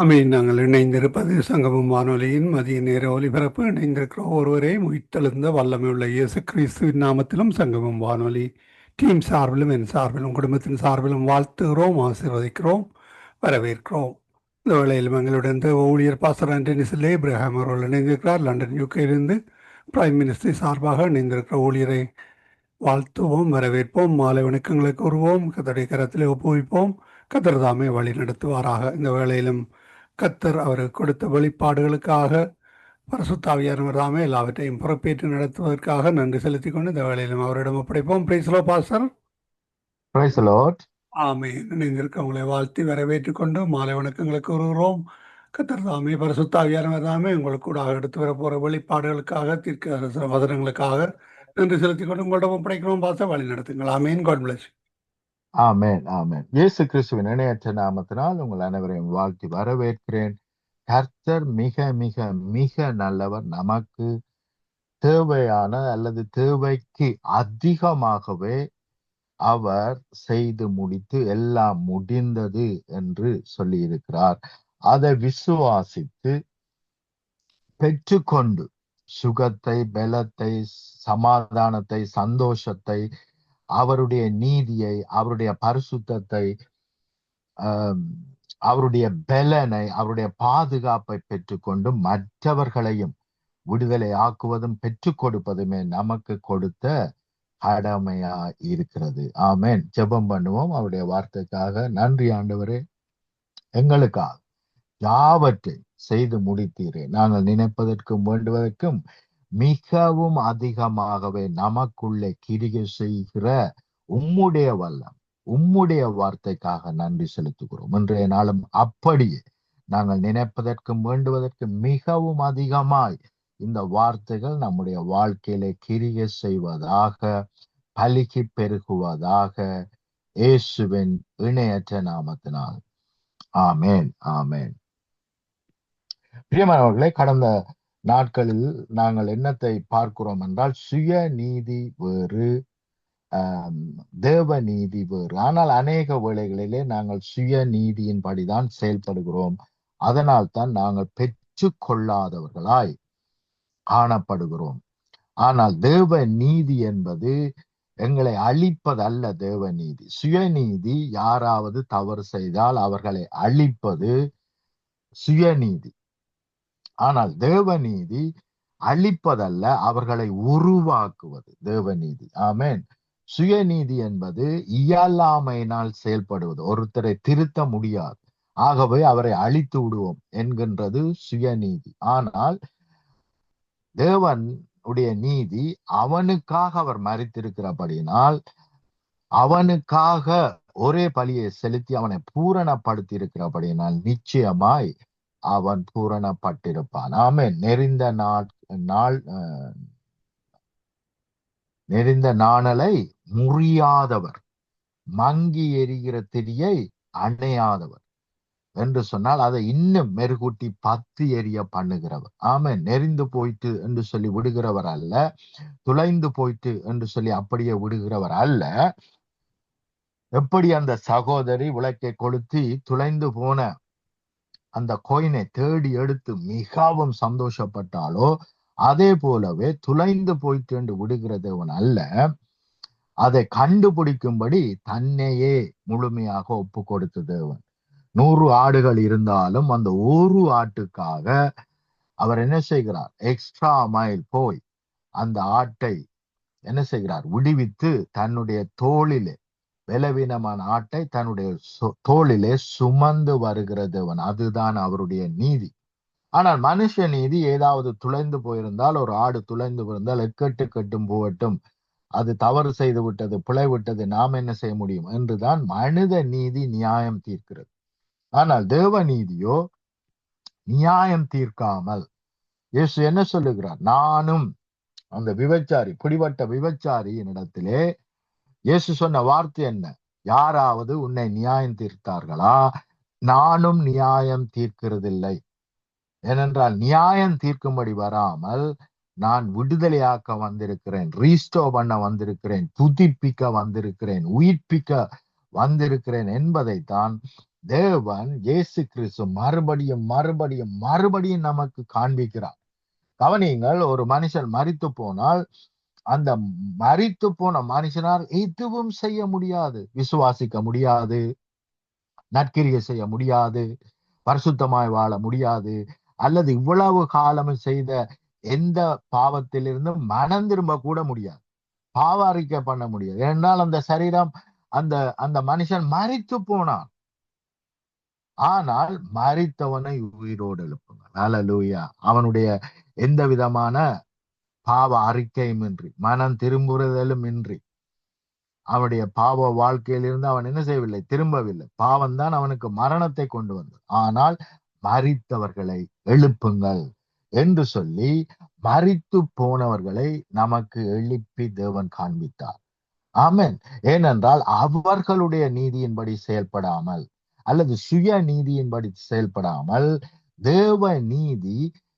ஆமீன். நாங்கள் இணைந்திருப்பது சங்கமம் வானொலியின் மதிய நேர ஒலிபரப்பு. இணைந்திருக்கிற ஒருவரையும் உயிர்த்தெழுந்த வல்லமையுள்ள இயேசு கிறிஸ்துவின் நாமத்திலும் சங்கமம் வானொலி டீம் சார்பிலும் என் சார்பிலும் குடும்பத்தின் சார்பிலும் வாழ்த்துகிறோம், ஆசீர்வதிக்கிறோம், வரவேற்கிறோம். இந்த வேளையிலும் எங்களுடன் ஊழியர் பாஸ்டர் ஆண்டனி சில்லே இப்ராஹிம் அவர்கள் இணைந்திருக்கிறார். லண்டன் யூகேயிலிருந்து பிரைம் மினிஸ்டர் சார்பாக இணைந்திருக்கிற ஊழியரை வாழ்த்துவோம், வரவேற்போம், மாலை வணக்கங்களை கூறுவோம், கத்தருடைய கரத்திலே ஒப்புவிப்போம். கத்தர் தாமே வழி நடத்துவாராக. இந்த வேளையிலும் கத்தர் அவருக்கு கொடுத்த வெளிப்பாடுகளுக்காக பரிசுத்தாவியானவர் தாமே எல்லாவற்றையும் பொறுப்பேற்று நடத்துவதற்காக நன்றி செலுத்திக் கொண்டு இந்த வேளையிலும் அவரிடம் ஒப்படைப்போம். Praise Lord pastor. Praise the Lord. Amen. இணைந்திருக்கவங்களை வாழ்த்தி வரவேற்றுக் கொண்டு மாலை வணக்கங்களை கூறுகிறோம். கத்தர் தாமே பரிசுத்தாவியானவர் தாமே உங்களுக்கு கூட எடுத்து வர போற வெளிப்பாடுகளுக்காக தீர்க்க வசனங்களுக்காக நன்றி செலுத்திக் கொண்டு உங்களிடம் ஒப்படைக்கிறோம். பாஸ்டர், வழி நடத்துங்கள். Amen. God bless. Amen, amen. Yesu கிறிஸ்துவின் இணையற்ற நாமத்தினால் உங்கள் அனைவரையும் வாழ்த்தி வரவேற்கிறேன். கர்த்தர் மிக மிக மிக நல்லவர். நமக்கு தேவையான அல்லது தேவைக்கு அதிகமாகவே அவர் செய்து முடித்து எல்லாம் முடிந்தது என்று சொல்லி இருக்கிறார். அதை விசுவாசித்து பெற்றுக்கொண்டு சுகத்தை, பலத்தை, சமாதானத்தை, சந்தோஷத்தை, அவருடைய நீதியை, அவருடைய பரிசுத்தத்தை, அவருடைய பலனை, அவருடைய பாதுகாப்பை பெற்றுக்கொண்டு மற்றவர்களையும் விடுதலை ஆக்குவதும் பெற்றுக் கொடுப்பதுமே நமக்கு கொடுத்த கடமையா இருக்கிறது. ஆமென். ஜெபம் பண்ணுவோம். அவருடைய வார்த்தைக்காக நன்றி ஆண்டவரே, எங்களுக்காக யாவற்றை செய்து முடித்தீரே. நாங்கள் நினைப்பதற்கும் வேண்டுவதற்கும் மிகவும் அதிகமாகவே நமக்குள்ளே கிரியை செய்கிற உம்முடைய வல்லம், உம்முடைய வார்த்தைக்காக நன்றி செலுத்துகிறோம். இன்றைய நாளும் அப்படியே நாங்கள் நினைப்பதற்கும் வேண்டுவதற்கும் மிகவும் அதிகமாய் இந்த வார்த்தைகள் நம்முடைய வாழ்க்கையிலே கிரியை செய்வதாக, பலுகி பெருகுவதாக, இயேசுவின் இணையற்ற நாமத்தினால். ஆமென், ஆமென். பிரியமானவர்களே, கடந்த நாட்களில் நாங்கள் என்னத்தை பார்க்கிறோம் என்றால், சுய நீதி வேறு, தேவ நீதி வேறு. ஆனால் அநேக வேளைகளிலே நாங்கள் சுய நீதியின் படிதான் செயல்படுகிறோம். அதனால் தான் நாங்கள் பெற்றுக்கொள்ளாதவர்களாய் காணப்படுகிறோம். ஆனால் தேவ நீதி என்பது எங்களை அழிப்பதல்ல. தேவ நீதி, சுயநீதி, யாராவது தவறு செய்தால் அவர்களை அழிப்பது சுயநீதி. ஆனால் தேவநீதி அழிப்பதல்ல, அவர்களை உருவாக்குவது தேவநீதி. ஆமென். சுயநீதி என்பது இயலாமையினால் செயல்படுவது. ஒருத்தரை திருத்த முடியாது, ஆகவே அவரை அழித்து விடுவோம் என்கின்றது சுயநீதி. ஆனால் தேவன் உடைய நீதி, அவனுக்காக அவர் மரித்திருக்கிறபடினால், அவனுக்காக ஒரே பலியை செலுத்தி அவனை பூரணப்படுத்தி இருக்கிறபடினால் நிச்சயமாய் அவன் பூரணப்பட்டிருப்பான். ஆமென். நெறிந்த நாணலை முறியாதவர், மங்கி எரிகிற திரியை அணையாதவர் என்று சொன்னால் அதை இன்னும் மெருகூட்டி 10 எரிய பண்ணுகிறவர். ஆமென். நெறிந்து போயிட்டு என்று சொல்லி விடுகிறவர் அல்ல, துளைந்து போயிட்டு என்று சொல்லி அப்படியே விடுகிறவர் அல்ல. எப்படி அந்த சகோதரி விளக்கை கொளுத்தி துளைந்து போன அந்த கோயினை தேடி எடுத்து மிகவும் சந்தோஷப்பட்டாலோ, அதே போலவே துளைந்து போயிட்டு என்று விடுகிற தேவன் அல்ல, அதை கண்டுபிடிக்கும்படி தன்னையே முழுமையாக ஒப்பு கொடுத்த தேவன். 100 ஆடுகள் இருந்தாலும் அந்த ஒரு ஆட்டுக்காக அவர் என்ன செய்கிறார்? எக்ஸ்ட்ரா மைல் போய் அந்த ஆட்டை என்ன செய்கிறார்? விடுவித்து தன்னுடைய தோளிலே, பலவீனமான ஆட்டை தன்னுடைய தோளிலே சுமந்து வருகிற தேவன். அதுதான் அவருடைய நீதி. ஆனால் மனுஷ நீதி, ஏதாவது துளைந்து போயிருந்தால், ஒரு ஆடு துளைந்து போயிருந்தால் எக்கட்டு கட்டும் போகட்டும், அது தவறு செய்து விட்டது, பிழை விட்டது, நாம் என்ன செய்ய முடியும் என்றுதான் மனித நீதி நியாயம் தீர்க்கிறது. ஆனால் தேவ நீதியோ நியாயம் தீர்க்காமல், இயேசு என்ன சொல்லுகிறார்? நானும் அந்த விபச்சாரி, பிடிபட்ட விபச்சாரியின் இடத்திலே இயேசு சொன்ன வார்த்தை என்ன? யாராவது உன்னை நியாயம் தீர்த்தார்களா? நானும் நியாயம் தீர்க்கிறதில்லை. ஏனென்றால் நியாயம் தீர்க்கும்படி வராமல் நான் விடுதலையாக்க வந்திருக்கிறேன், ரீஸ்டோ பண்ண வந்திருக்கிறேன், புதுப்பிக்க வந்திருக்கிறேன், உயிர்ப்பிக்க வந்திருக்கிறேன் என்பதைத்தான் தேவன் இயேசு கிறிஸ்து மறுபடியும் மறுபடியும் மறுபடியும் நமக்கு காண்பிக்கிறார். கவனியுங்கள், ஒரு மனுஷன் மரித்து போனால் அந்த மரித்து போன மனுஷனால் எதுவும் செய்ய முடியாது. விசுவாசிக்க முடியாது, நற்கிரியை செய்ய முடியாது, பரிசுத்தமாய் வாழ முடியாது, அல்லது இவ்வளவு காலமும் செய்த எந்த பாவத்திலிருந்து மனம் திரும்ப கூட முடியாது, பாவ அறிக்கை பண்ண முடியாது. ஏனென்றால் அந்த சரீரம், அந்த அந்த மனுஷன் மரித்து போனான். ஆனால் மரித்தவனை உயிரோடு எழுப்புங்க. ஹல்லேலூயா. அவனுடைய எந்த விதமான பாவ அறிக்கையும் இன்றி, மனம் திரும்புறதலும் இன்றி, அவனுடைய பாவ வாழ்க்கையிலிருந்து அவன் என்ன செய்யவில்லை, திரும்பவில்லை. பாவம் தான் அவனுக்கு மரணத்தை கொண்டு வந்தது. ஆனால் மரித்தவர்களை எழுப்புங்கள் என்று சொல்லி மரித்து போனவர்களை நமக்கு எழுப்பி தேவன் காண்பித்தார். ஆமென். ஏனென்றால் அவர்களுடைய நீதியின்படி செயல்படாமல் அல்லது சுய நீதியின்படி செயல்படாமல் தேவ நீதி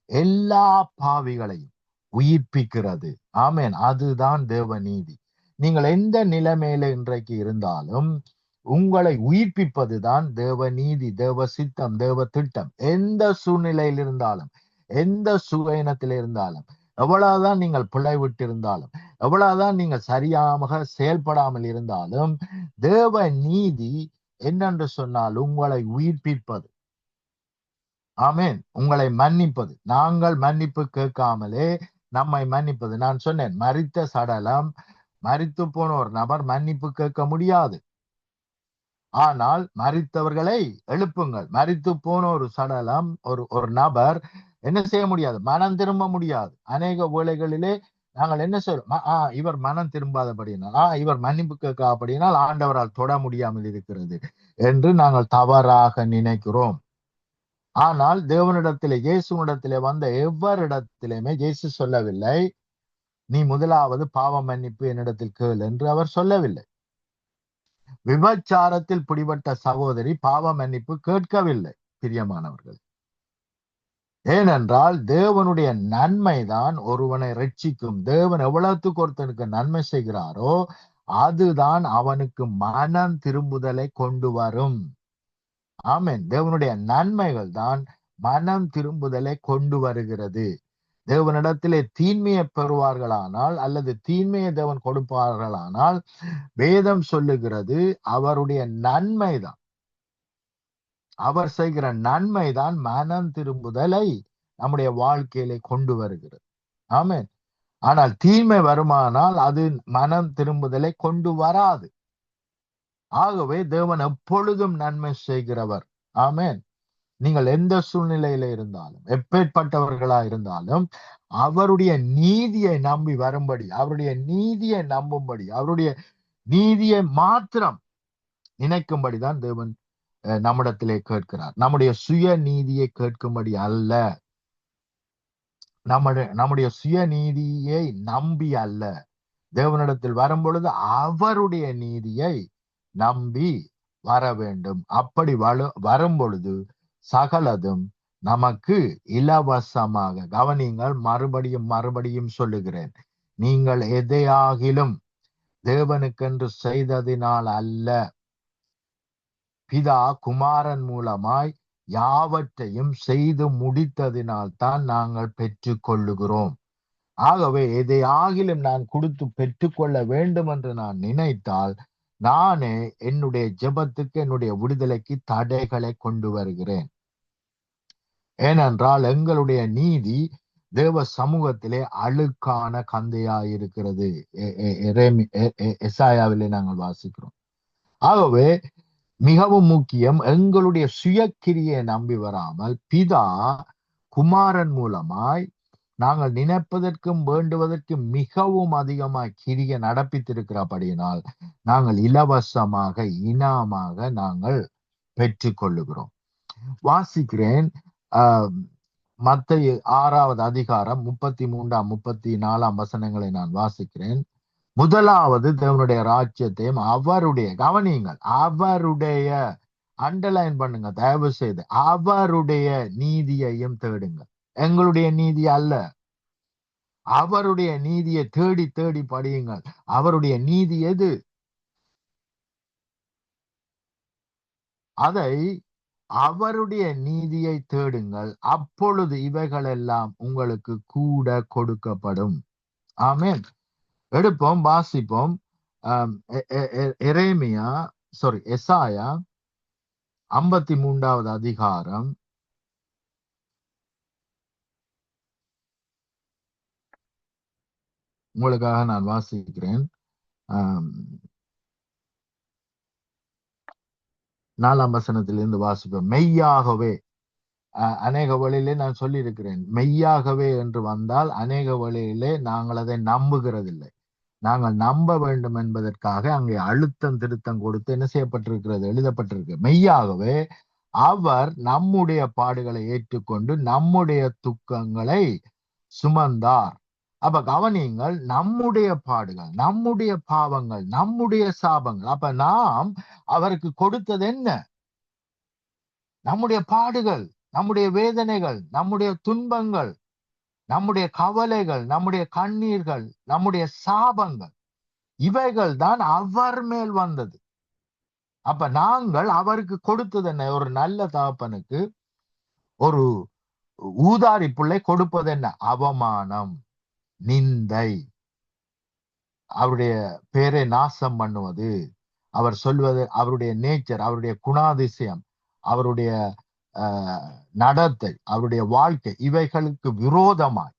எல்லா பாவிகளையும் உயிர்ப்பிக்கிறது. ஆமென். அதுதான் தேவ நீதி. நீங்கள் எந்த நிலைமையில இன்றைக்கு இருந்தாலும் உங்களை உயிர்ப்பிப்பதுதான் தேவ நீதி, தேவ சித்தம், தேவ திட்டம். எந்த சூழ்நிலையில் இருந்தாலும், எந்த சுகையினத்தில் இருந்தாலும், எவ்வளவுதான் நீங்கள் பிழை விட்டு இருந்தாலும், எவ்வளவுதான் நீங்கள் சரியாக செயல்படாமல் இருந்தாலும், தேவ நீதி என்னென்று சொன்னால் உங்களை உயிர்ப்பிப்பது. ஆமென். உங்களை மன்னிப்பது. நாங்கள் மன்னிப்பு கேட்காமலே நம்மை மன்னிப்பது. நான் சொன்னேன், மரித்த சடலம், மரித்து போன ஒரு நபர் மன்னிப்பு கேட்க முடியாது. ஆனால் மரித்தவர்களை எழுப்புங்கள். மரித்து போன ஒரு சடலம், ஒரு நபர் என்ன செய்ய முடியாது, மனம் திரும்ப முடியாது. அநேக வேளைகளிலே நாங்கள் என்ன சொல்றோம், இவர் மனம் திரும்பாதபடியினால், இவர் மன்னிப்பு கேட்காதபடியினால் ஆண்டவரால் தொட முடியாமல் இருக்கிறது என்று நாங்கள் தவறாக நினைக்கிறோம். ஆனால் தேவனிடத்திலே, இயேசுவிடத்திலே வந்த எவ்வரிடத்திலுமே இயேசு சொல்லவில்லை, நீ முதலாவது பாவ மன்னிப்பு என்னிடத்தில் கேள் என்று அவர் சொல்லவில்லை. விபச்சாரத்தில் பிடிபட்ட சகோதரி பாவ மன்னிப்பு கேட்கவில்லை. பிரியமானவர்கள், ஏனென்றால் தேவனுடைய நன்மைதான் ஒருவனை ரட்சிக்கும். தேவன் எவ்வளவுக்கு ஒருத்தனுக்கு நன்மை செய்கிறாரோ அதுதான் அவனுக்கு மனம் திரும்புதலை கொண்டு வரும். ஆமென். தேவனுடைய நன்மைகள் தான் மனம் திரும்புதலை கொண்டு வருகிறது. தேவனிடத்திலே தீன்மையை பெறுவார்களானால் அல்லது தீன்மையை தேவன் கொடுப்பார்களானால் வேதம் சொல்லுகிறது அவருடைய நன்மைதான், அவர் செய்கிற நன்மைதான் மனம் திரும்புதலை நம்முடைய வாழ்க்கையிலே கொண்டு வருகிறது. ஆமென். ஆனால் தீமை வருமானால் அது மனம் திரும்புதலை கொண்டு வராது. ஆகவே தேவன் எப்பொழுதும் நன்மை செய்கிறவர். ஆமென். நீங்கள் எந்த சூழ்நிலையில இருந்தாலும், எப்பேற்பட்டவர்களா இருந்தாலும், அவருடைய நீதியை நம்பி வரும்படி, அவருடைய நீதியை நம்பும்படி, அவருடைய நீதியை மாத்திரம் நினைக்கும்படிதான் தேவன் நம்மிடத்திலே கேட்கிறார். நம்முடைய சுய நீதியை கேட்கும்படி அல்ல, நம்முடைய சுய நீதியை நம்பி அல்ல. தேவனிடத்தில் வரும் பொழுது அவருடைய நீதியை நம்பி வர வேண்டும். அப்படி வரும் பொழுது சகலதும் நமக்கு இலவசமாக. கவனிங்கள், மறுபடியும் மறுபடியும் சொல்லுகிறேன், நீங்கள் எதையாகிலும் தேவனுக்கென்று செய்ததினால் அல்ல, பிதா குமாரன் மூலமாய் யாவற்றையும் செய்து முடித்ததினால் தான் நாங்கள் பெற்றுக் கொள்ளுகிறோம். ஆகவே எதையாகிலும் நான் கொடுத்து பெற்றுக்கொள்ள வேண்டும் என்று நான் நினைத்தால் நானே என்னுடைய ஜெபத்துக்கு, என்னுடைய விடுதலைக்கு தடைகளை கொண்டு வருகிறேன். ஏனென்றால் எங்களுடைய நீதி தேவ சமூகத்திலே அழுக்கான கந்தையாயிருக்கிறது. எசாயாவிலே நாங்கள் வாசிக்கிறோம். ஆகவே மிகவும் முக்கியம், எங்களுடைய சுயக்கிரியை நம்பி வராமல் பிதா குமாரன் மூலமாய் நாங்கள் நினைப்பதற்கும் வேண்டுவதற்கும் மிகவும் அதிகமாய் கிரியை நடப்பித்திருக்கிறபடியினால் நாங்கள் இலவசமாக, இனாமாக நாங்கள் பெற்றுக் கொள்ளுகிறோம். வாசிக்கிறேன், மத்தேயு 6வது அதிகாரம் 33, 34 வசனங்களை நான் வாசிக்கிறேன். முதலாவது தேவனுடைய ராஜ்யத்தையும் அவருடைய, கவனியுங்கள், அவருடைய, அண்டர்லைன் பண்ணுங்க தயவு செய்து, அவருடைய நீதியையும் தேடுங்க. எங்களுடைய நீதி அல்ல, அவருடைய நீதியை தேடி தேடி படியுங்கள். அவருடைய நீதி எது? அதை அவருடைய நீதியை தேடுங்கள், அப்பொழுது இவைகளெல்லாம் உங்களுக்கு கூட கொடுக்கப்படும். ஆமென். எடுப்போம், வாசிப்போம். எரேமியா எசாயா 53வது அதிகாரம் உங்களுக்காக நான் வாசிக்கிறேன். 4ஆம் வசனத்திலிருந்து வாசிப்போம். மெய்யாகவே, அநேக வழியிலே நான் சொல்லி இருக்கிறேன், மெய்யாகவே என்று வந்தால் அநேக வழியிலே நாங்கள் அதை நம்புகிறதில்லை. நாங்கள் நம்ப வேண்டும் என்பதற்காக அங்கே அழுத்தம் திருத்தம் கொடுத்து என்ன செய்யப்பட்டிருக்கிறது, எழுதப்பட்டிருக்கு. மெய்யாகவே அவர் நம்முடைய பாடுகளை ஏற்றுக்கொண்டு நம்முடைய துக்கங்களை சுமந்தார். அப்ப கவனியுங்கள், நம்முடைய பாடுகள், நம்முடைய பாவங்கள், நம்முடைய சாபங்கள். அப்ப நாம் அவருக்கு கொடுத்தது என்ன? நம்முடைய பாடுகள், நம்முடைய வேதனைகள், நம்முடைய துன்பங்கள், நம்முடைய கவலைகள், நம்முடைய கண்ணீர்கள், நம்முடைய சாபங்கள், இவைகள் தான் அவர் மேல் வந்தது. அப்ப நாங்கள் அவருக்கு கொடுத்தது என்ன? ஒரு நல்ல தகப்பனுக்கு ஒரு ஊதாரி பிள்ளை கொடுப்பது என்ன? அவமானம், நிந்தை, அவருடைய பேரை நாசம் பண்ணுவது, அவர் சொல்வது, அவருடைய நேச்சர், அவருடைய குணாதிசயம், அவருடைய நடத்தை, அவருடைய வாழ்க்கை, இவைகளுக்கு விரோதமாய்,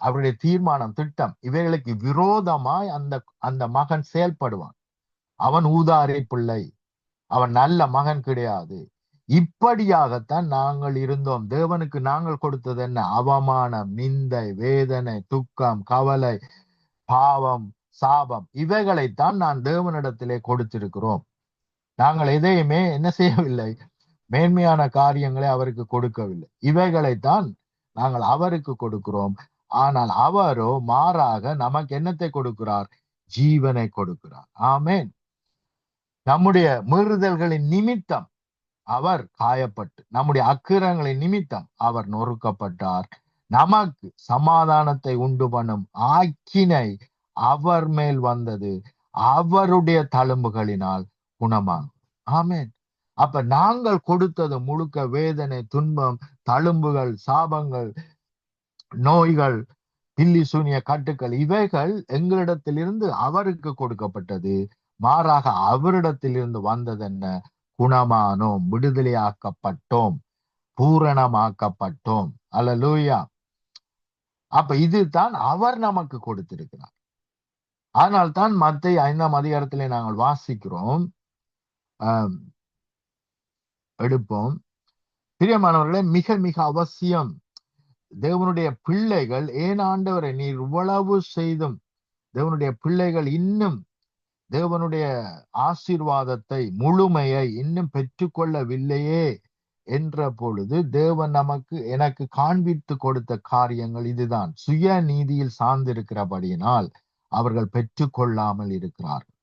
அவருடைய தீர்மானம், திட்டம், இவைகளுக்கு விரோதமாய் அந்த மகன் செயல்படுவான். அவன் ஊதாரி பிள்ளை, அவன் நல்ல மகன் கிடையாது. இப்படியாகத்தான் நாங்கள் இருந்தோம். தேவனுக்கு நாங்கள் கொடுத்தது என்ன? அவமானம், நிந்தை, வேதனை, துக்கம், கவலை, பாவம், சாபம், இவைகளைத்தான் நான் தேவனிடத்திலே கொடுத்திருக்கிறோம். நாங்கள் எதையுமே என்ன செய்யவில்லை, மேன்மையான காரியங்களை அவருக்கு கொடுக்கவில்லை. இவைகளைத்தான் நாங்கள் அவருக்கு கொடுக்கிறோம். ஆனால் அவரோ மாறாக நமக்கு என்னத்தை கொடுக்கிறார்? ஜீவனை கொடுக்கிறார். ஆமென். நம்முடைய மீறுதல்களின் நிமித்தம் அவர் காயப்பட்டு, நம்முடைய அக்கிரங்களின் நிமித்தம் அவர் நொறுக்கப்பட்டார். நமக்கு சமாதானத்தை உண்டு பண்ணும் ஆக்கினை அவர் மேல் வந்தது, அவருடைய தழும்புகளினால் குணமாகும். ஆமென். அப்ப நாங்கள் கொடுத்தது முழுக்க வேதனை, துன்பம், தழும்புகள், சாபங்கள், நோய்கள், பில்லி சூனிய கட்டுக்கள், இவைகள் எங்களிடத்திலிருந்து அவருக்கு கொடுக்கப்பட்டது. மாறாக அவரிடத்திலிருந்து வந்தது என்ன? குணமானோம், விடுதலையாக்கப்பட்டோம், பூரணமாக்கப்பட்டோம். அல்லேலூயா. அப்ப இதுதான் அவர் நமக்கு கொடுத்திருக்கிறார். ஆனால் தான் மத்தேயு 5ஆம் அதிகாரத்திலே நாங்கள் வாசிக்கிறோம். எடுப்போம். பிரியமானவர்களே, மிக மிக அவசியம். தேவனுடைய பிள்ளைகள், ஏன் ஆண்டவரை நீர் இவ்வளவு செய்தும் தேவனுடைய பிள்ளைகள் இன்னும் தேவனுடைய ஆசீர்வாதத்தை, முழுமையை இன்னும் பெற்றுக்கொள்ளவில்லையே என்ற பொழுது தேவன் எனக்கு காண்பித்து கொடுத்த காரியங்கள் இதுதான். சுய நீதியில் சார்ந்திருக்கிறபடியினால் அவர்கள் பெற்றுக்கொள்ளாமல் இருக்கிறார்கள்.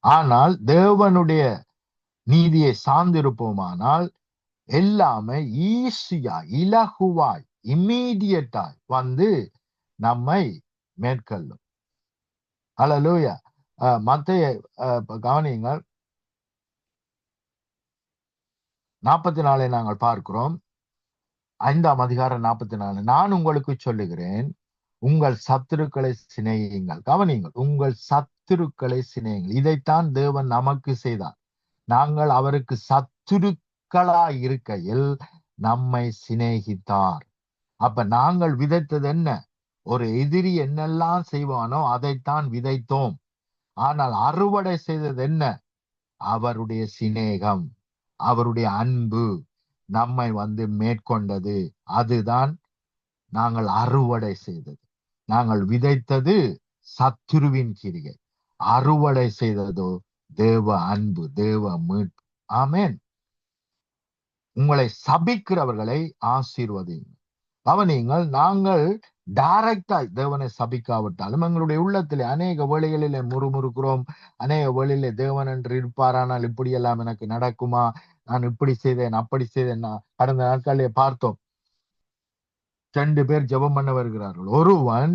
ஆனால் தேவனுடைய நீதியை சார்ந்திருப்போமானால் எல்லாமே ஈஸியா, இலகுவாய், இம்மீடியட்டாய் வந்து நம்மை மேற்கொள்ளும். அல்லேலூயா. மத்தேயு கவனியுங்கள், 44 நாங்கள் பார்க்கிறோம். 5ஆம் அதிகாரம் 44. நான் உங்களுக்கு சொல்லுகிறேன், உங்கள் சத்துருக்களை சிநேகியுங்கள். கவனியுங்கள், உங்கள் சத்துருக்களை சிநேகியுங்கள். இதைத்தான் தேவன் நமக்கு செய்தார். நாங்கள் அவருக்கு சத்துருக்களாய் இருக்கையில் நம்மை சிநேகித்தார். அப்ப நாங்கள் விதைத்தது என்ன? ஒரு எதிரி என்னெல்லாம் செய்வானோ அதைத்தான் விதைத்தோம். ஆனால் அறுவடை செய்தது என்ன? அவருடைய சிநேகம், அவருடைய அன்பு நம்மை வந்து மேற்கொண்டது. அதுதான் நாங்கள் அறுவடை செய்தது. நாங்கள் விதைத்தது சத்துருவின் கிரியை, அறுவடை செய்ததோ தேவ அன்பு, தேவ மீட்பு. ஆமென். உங்களை சபிக்கிறவர்களை ஆசீர்வதியுங்கள். கவனியுங்கள், நாங்கள் டைரக்டாய் தேவனை சபிக்காவிட்டாலும் எங்களுடைய உள்ளத்திலே அநேக வேளைகளிலே முறுமுறுக்கிறோம். அநேக வேளையிலே தேவன் என்று இருப்பாரானால் இப்படியெல்லாம் எனக்கு நடக்குமா, நான் இப்படி செய்தேன், அப்படி செய்தேன். கடந்த நாட்களிலே பார்த்தோம். 2 பேர் ஜெபம் பண்ண வருகிறார்கள். ஒருவன்,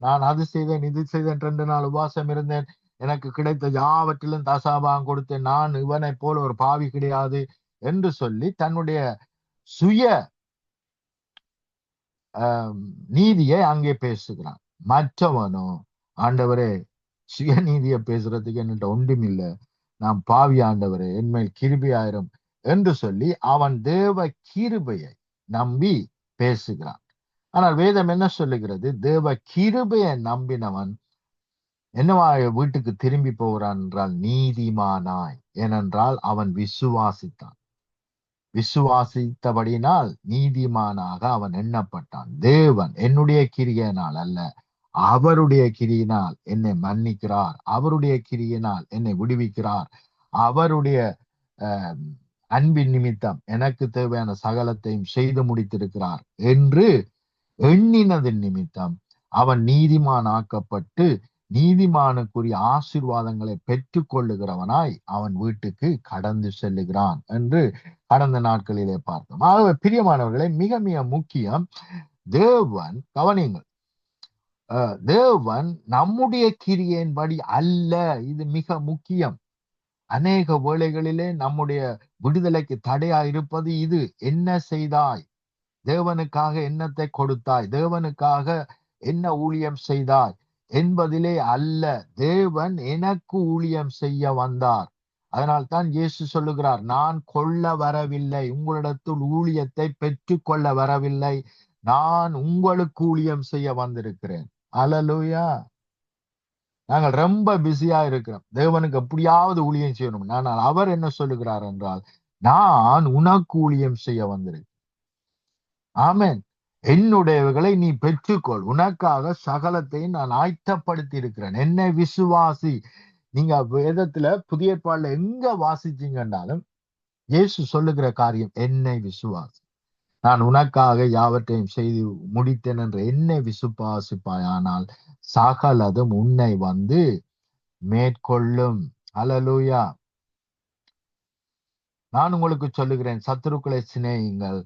நான் அது செய்தேன் இது செய்தேன் 2 நாள் உபவாசம் இருந்தேன், எனக்கு கிடைத்த யாவற்றிலும் தசாபாகம் கொடுத்தேன், நான் இவனை போல ஒரு பாவி கிடையாது என்று சொல்லி தன்னுடைய சுய நீதியை அங்கே பேசுகிறான். மற்றவனோ, ஆண்டவரே சுயநீதியை பேசுறதுக்கு என்கிட்ட ஒன்றும் இல்லை, நான் பாவி ஆண்டவரே, என்மேல் கிருபையாயிரும் என்று சொல்லி அவன் தேவ கிருபையை நம்பி பேசுகிறான். ஆனால் வேதம் என்ன சொல்லுகிறது? தேவ கிருபையை நம்பினவன் என்னவா வீட்டுக்கு திரும்பி போகிறான் என்றால் நீதிமானாய். ஏனென்றால் அவன் விசுவாசித்தான். விசுவாசித்தபடினால் நீதிமானாக அவன் எண்ணப்பட்டான். தேவன் என்னுடைய கிரியினால் அல்ல, அவருடைய கிரியினால் என்னை மன்னிக்கிறார், அவருடைய கிரியினால் என்னை விடுவிக்கிறார், அவருடைய அன்பின் நிமித்தம் எனக்கு தேவையான சகலத்தையும் செய்து முடித்திருக்கிறார் என்று எண்ணினதின் நிமித்தம் அவன் நீதிமான் ஆக்கப்பட்டு நீதிமானுக்குரிய ஆசீர்வாதங்களை பெற்றுக் கொள்ளுகிறவனாய் அவன் வீட்டுக்கு கடந்து செல்லுகிறான் என்று கடந்த நாட்களிலே பார்த்தோம். ஆகவே பிரியமானவர்களே, மிக மிக முக்கியம், தேவன் கவனியுங்கள், தேவன் நம்முடைய கிரியையின்படி அல்ல. இது மிக முக்கியம். அநேக வேளைகளிலே நம்முடைய விடுதலைக்கு தடையா இருப்பது இது. என்ன செய்தாய்? தேவனுக்காக என்னத்தை கொடுத்தாய்? தேவனுக்காக என்ன ஊழியம் செய்தாய் என்பதிலே அல்ல. தேவன் எனக்கு ஊழியம் செய்ய வந்தார். அதனால் தான் இயேசு சொல்லுகிறார், நான் கொள்ள வரவில்லை, உங்களிடத்தில் ஊழியத்தை பெற்றுக் கொள்ள வரவில்லை, நான் உங்களுக்கு ஊழியம் செய்ய வந்திருக்கிறேன். அல்லேலூயா. நாங்கள் ரொம்ப பிஸியா இருக்கிறோம், தேவனுக்கு எப்படியாவது ஊழியம் செய்யணும். ஆனால் அவர் என்ன சொல்லுகிறார் என்றால், நான் உனக்கு ஊழியம் செய்ய வந்திருக்கிறேன். ஆமென். என்னுடையவைகளை நீ பெற்றுக்கொள், உனக்காக சகலத்தையும் நான் ஆயத்தப்படுத்தி இருக்கிறேன், என்னை விசுவாசி. நீங்க வேதத்துல புதிய ஏற்பாடுல எங்க வாசிச்சீங்கன்னாலும் இயேசு சொல்லுகிற காரியம் என்னை விசுவாசி, நான் உனக்காக யாவற்றையும் செய்து முடித்தேன் என்று என்னை விசுவாசிப்பாய், ஆனால் சகலதும் உன்னை வந்து மேற்கொள்ளும். அல்லேலூயா. நான் உங்களுக்கு சொல்லுகிறேன், சத்துருக்களை சிநேகியுங்கள்,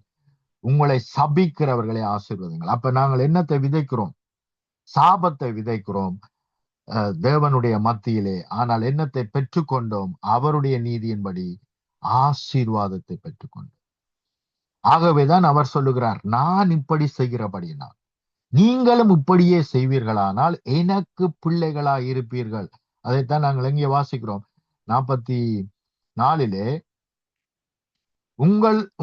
உங்களை சபிக்கிறவர்களை ஆசீர்வதிங்கள். அப்ப நாங்கள் என்னத்தை விதைக்கிறோம்? சாபத்தை விதைக்கிறோம் தேவனுடைய மத்தியிலே. ஆனால் என்னத்தை பெற்றுக்கொண்டோம்? அவருடைய நீதியின்படி ஆசீர்வாதத்தை பெற்றுக்கொண்டோம். ஆகவேதான் அவர் சொல்லுகிறார், நான் இப்படி செய்கிறபடினால் நீங்களும் இப்படியே செய்வீர்களானால் எனக்கு பிள்ளைகளாய் இருப்பீர்கள். அதைத்தான் நாங்கள் எங்கே வாசிக்கிறோம்? 44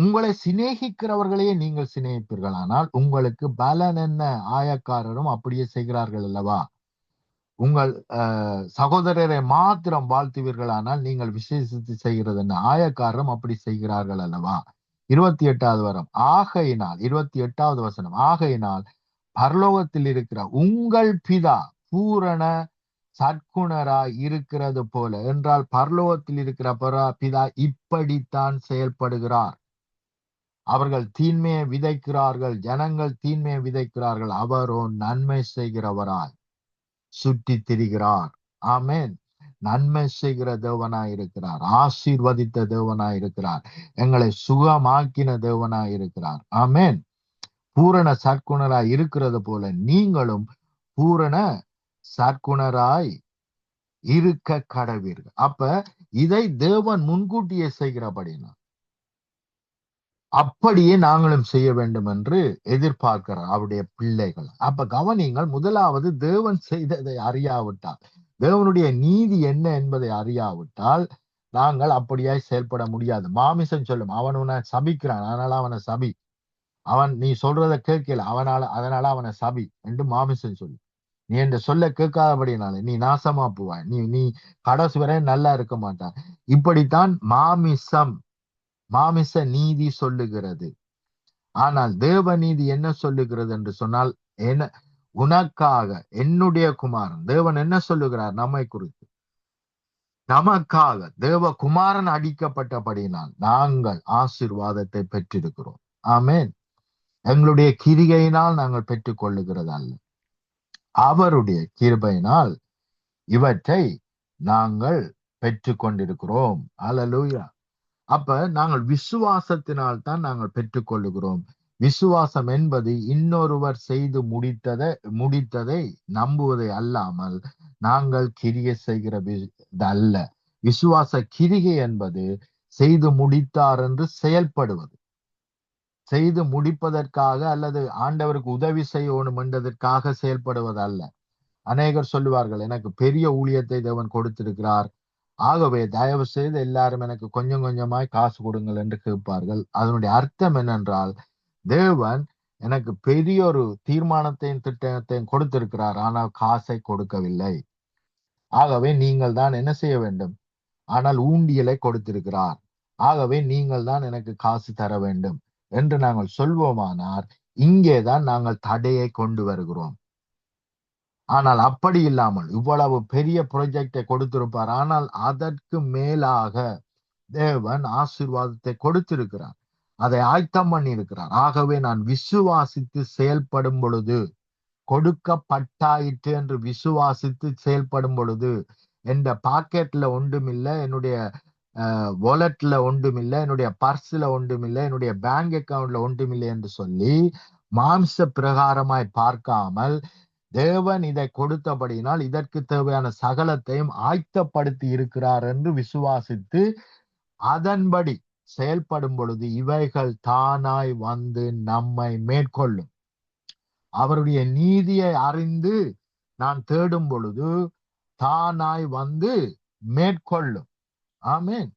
உங்களை சிநேகிக்கிறவர்களையே நீங்கள் சிநேகிப்பீர்களானால் உங்களுக்கு பலன் என்ன? ஆயக்காரரும் அப்படியே செய்கிறார்கள் அல்லவா? உங்கள் சகோதரரை மாத்திரம் வாழ்த்துவீர்களானால் நீங்கள் விசேஷித்து செய்கிறது என்ன? ஆயக்காரரும் அப்படி செய்கிறார்கள் அல்லவா? 28வது வரம், ஆகையினால் 28வது வசனம், ஆகையினால் பரலோகத்தில் இருக்கிற உங்கள் பிதா பூரண சற்குணராய் இருக்கிறது போல என்றால், பரலோகத்தில் இருக்கிற பிதா இப்படித்தான் செயல்படுகிறார். அவர்கள் தீன்மையை விதைக்கிறார்கள், ஜனங்கள் தீன்மையை விதைக்கிறார்கள், அவரோ நன்மை செய்கிறவராய் சுற்றி திரிகிறார். ஆமென். நன்மை செய்கிற தேவனாய் இருக்கிறார், ஆசீர்வதித்த தேவனாய் இருக்கிறார், எங்களை சுகமாக்கின தேவனாய் இருக்கிறார். ஆமென். பூரண சற்குணராய் இருக்கிறது போல நீங்களும் பூரண சற்குணராய் இருக்க கடவீர்கள். அப்ப இதை தேவன் முன்கூட்டியே செய்கிறபடினா அப்படியே நாங்களும் செய்ய வேண்டும் என்று எதிர்பார்க்கிறார் அவருடைய பிள்ளைகள். அப்ப கவனிங்கள், முதலாவது தேவன் செய்ததை அறியாவிட்டால், தேவனுடைய நீதி என்ன என்பதை அறியாவிட்டால் நாங்கள் அப்படியாய் செயல்பட முடியாது. மாமிசம் சொல்லும், அவன் உன்னை சபிக்கிறான், அதனால அவனை சபி, அவன் நீ சொல்றத கேட்கல அதனால அவனை சபி என்று மாமிசம் சொல்லு. நீ என்ற சொல்ல கேட்காதபடினால நீ நாசமா போவாய், நீ கடைசி வரை நல்லா இருக்க மாட்டான். இப்படித்தான் மாமிச நீதி சொல்லுகிறது. ஆனால் தேவ நீதி என்ன சொல்லுகிறது என்று சொன்னால், உனக்காக என்னுடைய குமாரன், தேவன் என்ன சொல்லுகிறார் நம்மை குறித்து? நமக்காக தேவ குமாரன் அடிக்கப்பட்டபடினால் நாங்கள் ஆசீர்வாதத்தை பெற்றிருக்கிறோம். ஆமென். எங்களுடைய கிரிகையினால் நாங்கள் பெற்றுக் கொள்ளுகிறது அல்ல, அவருடைய கிருபையினால் இவற்றை நாங்கள் பெற்றுக் கொண்டிருக்கிறோம். அல்லேலூயா. அப்ப நாங்கள் விசுவாசத்தினால் தான் நாங்கள் பெற்றுக் கொள்ளுகிறோம். விசுவாசம் என்பது இன்னொருவர் செய்து முடித்ததை நம்புவதை அல்லாமல் நாங்கள் கிரியை செய்கிற அல்ல. விசுவாச கிரிகை என்பது செய்து முடித்தார் என்று செயல்படுவது, செய்து முடிப்பதற்காக அல்லது ஆண்டவருக்கு உதவி செய்யணும் என்றதற்காக செயல்படுவது அல்ல. அநேகர் சொல்லுவார்கள், எனக்கு பெரிய ஊழியத்தை தேவன் கொடுத்திருக்கிறார், ஆகவே தயவு செய்து எல்லாரும் எனக்கு கொஞ்சம் கொஞ்சமாய் காசு கொடுங்கள் என்று கேட்பார்கள். அதனுடைய அர்த்தம் என்னென்றால், தேவன் எனக்கு பெரிய ஒரு தீர்மானத்தையும் திட்டத்தையும் கொடுத்திருக்கிறார், ஆனால் காசை கொடுக்கவில்லை. ஆகவே நீங்கள் தான் என்ன செய்ய வேண்டும்? ஆனால் ஊண்டியலை கொடுத்திருக்கிறார், ஆகவே நீங்கள் தான் எனக்கு காசு தர வேண்டும் என்று நாங்கள் சொல்வோமானார், இங்கேதான் நாங்கள் தடையை கொண்டு வருகிறோம். ஆனால் அப்படி இல்லாமல் இவ்வளவு பெரிய ப்ராஜெக்டை கொடுத்திருப்பார், ஆனால் அதற்கு மேலாக தேவன் ஆசீர்வாதத்தை கொடுத்திருக்கிறார், அதை ஆயத்தம் பண்ணி இருக்கிறார். ஆகவே நான் விசுவாசித்து செயல்படும் பொழுது, கொடுக்கப்பட்டாயிற்று என்று விசுவாசித்து செயல்படும் பொழுது, என்ற பாக்கெட்ல ஒன்றுமில்லை, என்னுடைய வாலெட்ல ஒன்றுமில்லை, என்னுடைய பர்ஸ்ல ஒன்றுமில்லை, என்னுடைய பேங்க் அக்கவுண்ட்ல ஒன்றுமில்லை என்று சொல்லி மாம்ச பிரகாரமாய் பார்க்காமல், தேவன் இதை கொடுத்தபடினால் இதற்கு தேவையான சகலத்தையும் ஆயத்தப்படுத்தி இருக்கிறார் என்று விசுவாசித்து அதன்படி செயல்படும் பொழுது இவைகள் தானாய் வந்து நம்மை மேற்கொள்ளும். அவருடைய நீதியை அறிந்து நான் தேடும் பொழுது தானாய் வந்து மேற்கொள்ளும். ஆமென்.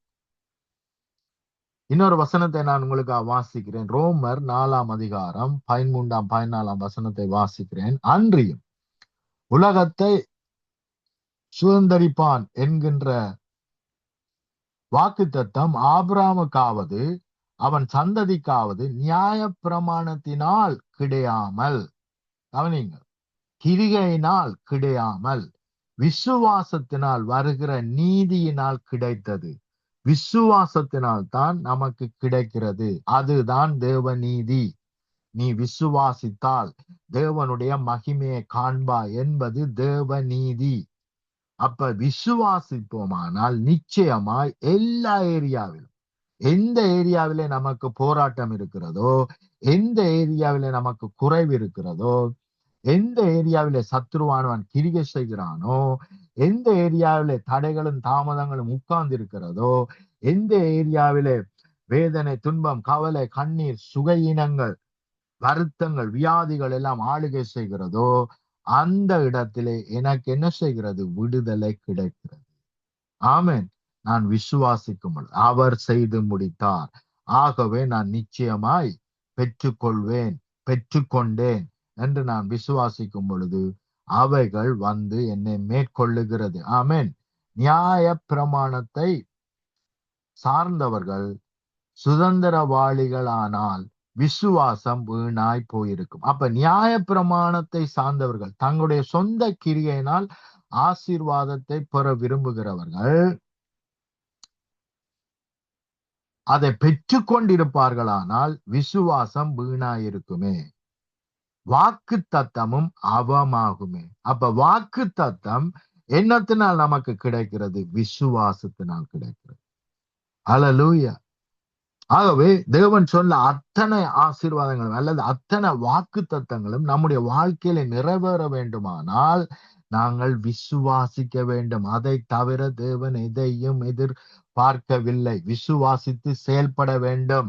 இன்னொரு வசனத்தை நான் உங்களுக்கு வாசிக்கிறேன். ரோமர் 4ஆம் அதிகாரம் 13ஆம் 14ஆம் வசனத்தை வாசிக்கிறேன். அன்றியும் உலகத்தை சுதந்தரிப்பான் என்கின்ற வாக்குத்தத்தம் ஆபிரகாமுக்காவது அவன் சந்ததிக்காவது நியாய பிரமாணத்தினால் கிடையாமல், கவனிங்கள், கிரிகையினால் கிடையாமல் விசுவாசத்தினால் வருகிற நீதியினால் கிடைத்தது. விசுவாசத்தினால் தான் நமக்கு கிடைக்கிறது. அதுதான் தேவ நீதி. நீ விசுவாசித்தால் தேவனுடைய மகிமையை காண்பாய் என்பது தேவ நீதி. அப்ப விசுவாசிப்போமானால் நிச்சயமாய் எல்லா ஏரியாவிலும், எந்த ஏரியாவிலே நமக்கு போராட்டம் இருக்கிறதோ, எந்த ஏரியாவிலே நமக்கு குறைவு இருக்கிறதோ, எந்த ஏரியாவிலே சத்துருவானவன் கிரிகை செய்கிறானோ, எந்த ஏரியாவிலே தடைகளும் தாமதங்களும் உட்கார்ந்து இருக்கிறதோ, எந்த ஏரியாவிலே வேதனை, துன்பம், கவலை, கண்ணீர், சுகையினங்கள், வருத்தங்கள், வியாதிகள் எல்லாம் ஆளுகை செய்கிறதோ, அந்த இடத்திலே எனக்கு என்ன செய்கிறது? விடுதலை கிடைக்கிறது. ஆமென். நான் விசுவாசிக்கும் பொழுது அவர் செய்து முடித்தார், ஆகவே நான் நிச்சயமாய் பெற்றுக்கொள்வேன், பெற்றுக்கொண்டேன் என்று நான் விசுவாசிக்கும் பொழுது அவைகள் வந்து என்னை மேற்கொள்ளுகிறது. ஆமென். நியாய பிரமாணத்தை சார்ந்தவர்கள் சுதந்திரவாளிகளானால் விசுவாசம் வீணாய் போயிருக்கும். அப்ப நியாய பிரமாணத்தை சார்ந்தவர்கள் தங்களுடைய சொந்த கிரியையினால் ஆசீர்வாதத்தை பெற விரும்புகிறவர்கள் அதை பெற்றுக் கொண்டிருப்பார்களானால் விசுவாசம் வீணாயிருக்குமே, வாக்கு தத்தமும் அவமாகுமே. அப்ப வாக்கு தத்தம் என்னத்தினால் நமக்கு கிடைக்கிறது? விசுவாசத்தினால் கிடைக்கிறது. ஹல்லேலூயா. ஆகவே தேவன் சொல்ல அத்தனை ஆசீர்வாதங்களும் அல்லது அத்தனை வாக்கு தத்தங்களும் நம்முடைய வாழ்க்கையில நிறைவேற வேண்டுமானால் நாங்கள் விசுவாசிக்க வேண்டும். அதை தவிர தேவன் எதையும் எதிர்பார்க்கவில்லை. விசுவாசித்து செயல்பட வேண்டும்.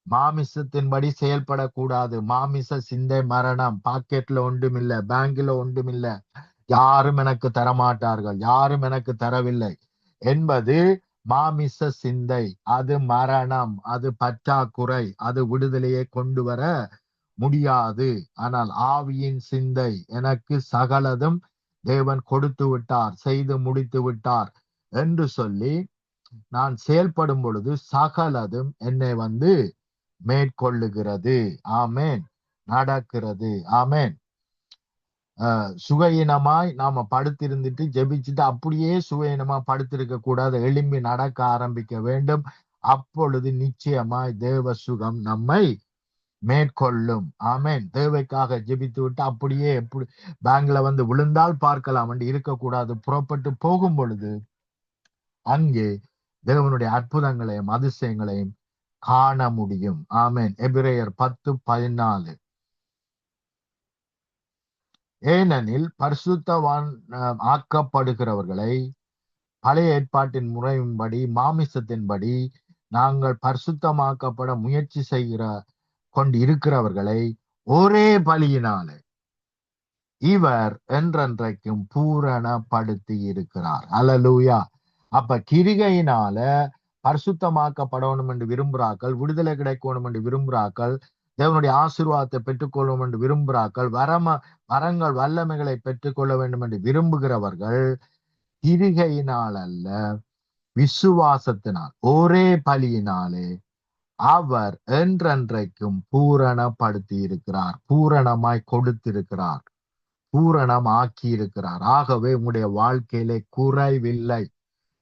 மாமிசத்தின்படி செயல்படக்கூடாது. மாமிச சிந்தை மரணம். பாக்கெட்ல ஒன்றுமில்ல, பேங்க்ல ஒன்றுமில்ல, யாரும் எனக்கு தரமாட்டார்கள், யாரும் எனக்கு தரவில்லை என்பது மாமிச சிந்தை. அது மரணம், அது பற்றாக்குறை, அது விடுதலையை கொண்டு வர முடியாது. ஆனால் ஆவியின் சிந்தை, எனக்கு சகலதும் தேவன் கொடுத்து விட்டார், செய்து முடித்து விட்டார் என்று சொல்லி நான் செயல்படும் பொழுது சகலதும் என்னை வந்து மேற்கொள்ளுகிறது. ஆமேன். நடக்கிறது. ஆமேன். சுகையினமாய் நாம படுத்திருந்துட்டு ஜெபிச்சுட்டு அப்படியே சுகையினமா படுத்திருக்க கூடாது. எழும்பி நடக்க ஆரம்பிக்க வேண்டும். அப்பொழுது நிச்சயமாய் தேவ சுகம் நம்மை மேற்கொள்ளும். ஆமேன். தேவைக்காக ஜெபித்து விட்டு அப்படியே எப்படி பேங்க்ல வந்து விழுந்தால் பார்க்கலாம் என்று இருக்கக்கூடாது. புறப்பட்டு போகும் பொழுது அங்கே தேவனுடைய அற்புதங்களையும் அதிசயங்களையும் காண முடியும். ஆமென். எபிரேயர் 10:14. ஏனெனில் பரிசுத்தவான் ஆக்கப்படுகிறவர்களை பழைய ஏற்பாட்டின் முறையின்படி மாமிசத்தின்படி நாங்கள் பரிசுத்தமாக்கப்பட முயற்சி செய்கிற கொண்டு இருக்கிறவர்களை ஒரே பலியினாலே இவர் என்றென்றைக்கும் பூரணப்படுத்தி இருக்கிறார். அல்லேலூயா. அப்ப கிரிகையினால பரிசுத்தமாக்கப்படணும் என்று விரும்புகிறார்கள், விடுதலை கிடைக்கணும் என்று விரும்புகிறார்கள், தேவனுடைய ஆசீர்வாதத்தை பெற்றுக்கொள்ளும் என்று விரும்புகிறார்கள், வரங்கள் வல்லமைகளை பெற்றுக்கொள்ள வேண்டும் என்று விரும்புகிறவர்கள் கிரிகையினால் அல்ல, விசுவாசத்தினால் ஒரே பலியினாலே அவர் என்றென்றைக்கும் பூரணப்படுத்தி இருக்கிறார், பூரணமாய் கொடுத்திருக்கிறார், பூரணம் ஆக்கி இருக்கிறார். ஆகவே உங்களுடைய வாழ்க்கையிலே குறைவில்லை.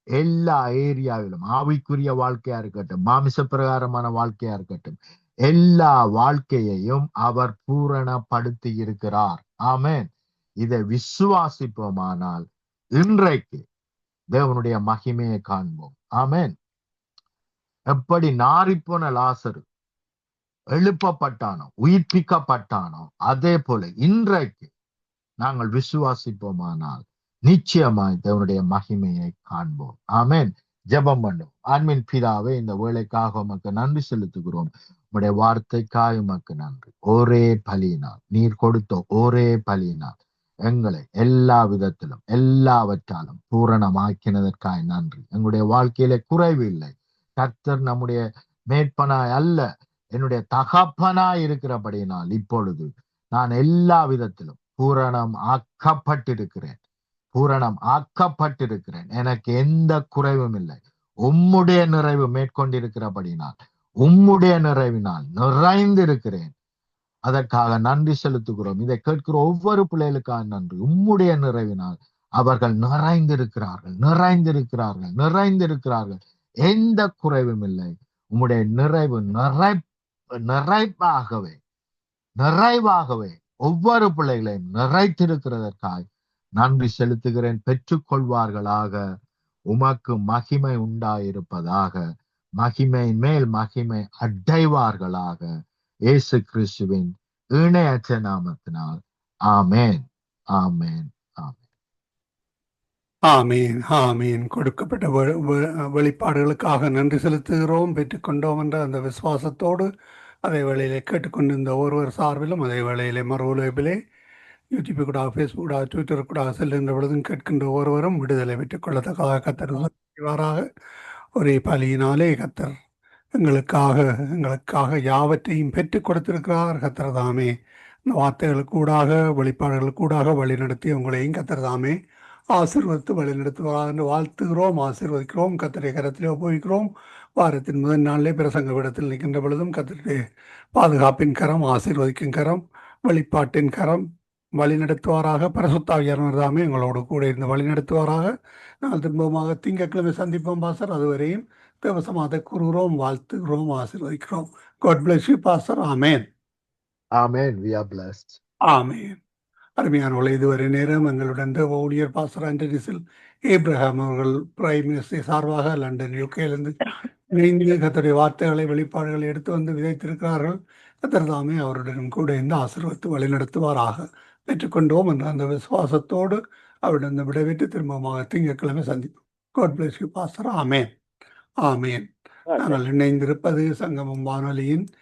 எல்லா ஏரியாவிலும், ஆவிக்குரிய வாழ்க்கையா இருக்கட்டும், மாமிச பிரகாரமான வாழ்க்கையா இருக்கட்டும், எல்லா வாழ்க்கையையும் அவர் பூரணப்படுத்தி இருக்கிறார். ஆமென். இதை விசுவாசிப்போமானால் இன்றைக்கு தேவனுடைய மகிமையை காண்போம். ஆமென். எப்படி நாறிப்போன லாசரு எழுப்பப்பட்டானோ, உயிர்ப்பிக்கப்பட்டானோ, அதே போல இன்றைக்கு நாங்கள் விசுவாசிப்போமானால் நிச்சயமாய் தேவனுடைய மகிமையை காண்போம். ஆமென். ஜெபம் பண்ணும். ஆன்மீன் பிதாவே, இந்த வேலைக்காக உமக்கு நன்றி செலுத்துகிறோம். உம்முடைய வார்த்தைக்காக உமக்கு நன்றி. ஒரே பலியினால், நீர் கொடுத்த ஒரே பலியினால் எங்களை எல்லா விதத்திலும் எல்லாவற்றாலும் பூரணமாக்கினதற்காக நன்றி. எங்களுடைய வாழ்க்கையில குறைவு இல்லை. கர்த்தர் நம்முடைய மேற்பனாய் அல்ல, என்னுடைய தகப்பனாய் இருக்கிறபடியினால் இப்பொழுது நான் எல்லா விதத்திலும் பூரணம் ஆக்கப்பட்டிருக்கிறேன், பூரணம் ஆக்கப்பட்டிருக்கிறேன். எனக்கு எந்த குறைவும் இல்லை. உம்முடைய நிறைவு மேற்கொண்டிருக்கிறபடினால், உம்முடைய நிறைவினால் நிறைந்திருக்கிறேன். அதற்காக நன்றி செலுத்துகிறோம். இதை கேட்கிற ஒவ்வொரு பிள்ளைகளுக்காக நன்றி. உம்முடைய நிறைவினால் அவர்கள் நிறைந்திருக்கிறார்கள், நிறைந்திருக்கிறார்கள், நிறைந்திருக்கிறார்கள். எந்த குறைவும் இல்லை. உம்முடைய நிறைவு நிறைவாகவே நிறைவாகவே ஒவ்வொரு பிள்ளைகளையும் நிறைத்திருக்கிறதற்காக நன்றி செலுத்துகிறேன். பெற்றுக்கொள்வார்களாக. உமக்கு மகிமை உண்டாயிருப்பதாக. மகிமையின் மேல் மகிமை அடைவார்களாக. இயேசு கிறிஸ்துவின் இணையற்ற நாமத்தினால். ஆமேன், ஆமேன், ஆமேன். ஆமீன், ஆமீன். கொடுக்கப்பட்ட வெளிப்பாடுகளுக்காக நன்றி செலுத்துகிறோம். பெற்றுக்கொண்டோம் என்ற அந்த விசுவாசத்தோடு அதே வேளையிலே கேட்டுக்கொண்டிருந்த ஒருவர் சார்பிலும், அதே வேளையிலே மறு உலகிலே யூடியூப் கூட, ஃபேஸ்புக் கூட, ட்விட்டர் கூட செல்கின்ற பொழுதும் கேட்கின்ற ஒருவரும் விடுதலை பெற்றுக் கொள்ளத்தக்காக கத்தர் செய்வாராக. ஒரே பலியினாலே கத்தர் எங்களுக்காக யாவற்றையும் பெற்றுக் கொடுத்திருக்கிறார். கத்தர் தாமே இந்த வார்த்தைகளுக்கூடாக, வெளிப்பாடுகளுக்கூடாக வழிநடத்தி உங்களையும் கத்தர் தாமே ஆசீர்வதித்து வழிநடத்துவார் என்று வாழ்த்துகிறோம், ஆசீர்வதிக்கிறோம். கத்தரை கரத்திலே ஒப்புவிக்கிறோம். வாரத்தின் முதல் நாளிலே பிரசங்க விடத்தில் நிற்கின்ற பொழுதும் கத்தருடைய பாதுகாப்பின் கரம், ஆசீர்வதிக்கும் கரம், வெளிப்பாட்டின் கரம் வழிநடத்துவாராக. பரிசுத்தாவியானவர் தாமே எங்களோடு கூட இருந்து வழிநடத்துவாராக. நாங்கள் திரும்பமாக திங்கட்கிழமை சந்திப்போம் பாஸ்டர். அதுவரையும் தேவசமாக கூறுகிறோம், வாழ்த்துகிறோம், ஆசீர்வதிக்கிறோம். God bless you, pastor. Amen, amen. We are blessed. ஆமேன். அருமையானவர்களே, இதுவரை நேரம் எங்களுடன் தேவ ஊழியர் பாஸ்டர் ஆண்டனிசில் ஏப்ரஹாம் அவர்கள் பிரைம் மினிஸ்டர் சார்பாக லண்டன் யூகேலிருந்து இணைந்து கத்தருடைய வார்த்தைகளை, வெளிப்பாடுகளை எடுத்து வந்து விதைத்திருக்கிறார்கள். கத்தர் தாமே அவருடன் கூட இந்த ஆசீர்வதித்து வழிநடத்துவாராக. பெற்றுக்கொண்டோம் என்ற அந்த விசுவாசத்தோடு அவருடன் விடைபெற்று திரும்பமாக திங்கட்கிழமை சந்திப்போம். God bless you, pastor. Amen, amen. நாங்கள் இணைந்திருப்பது சங்கமம் வானொலியின்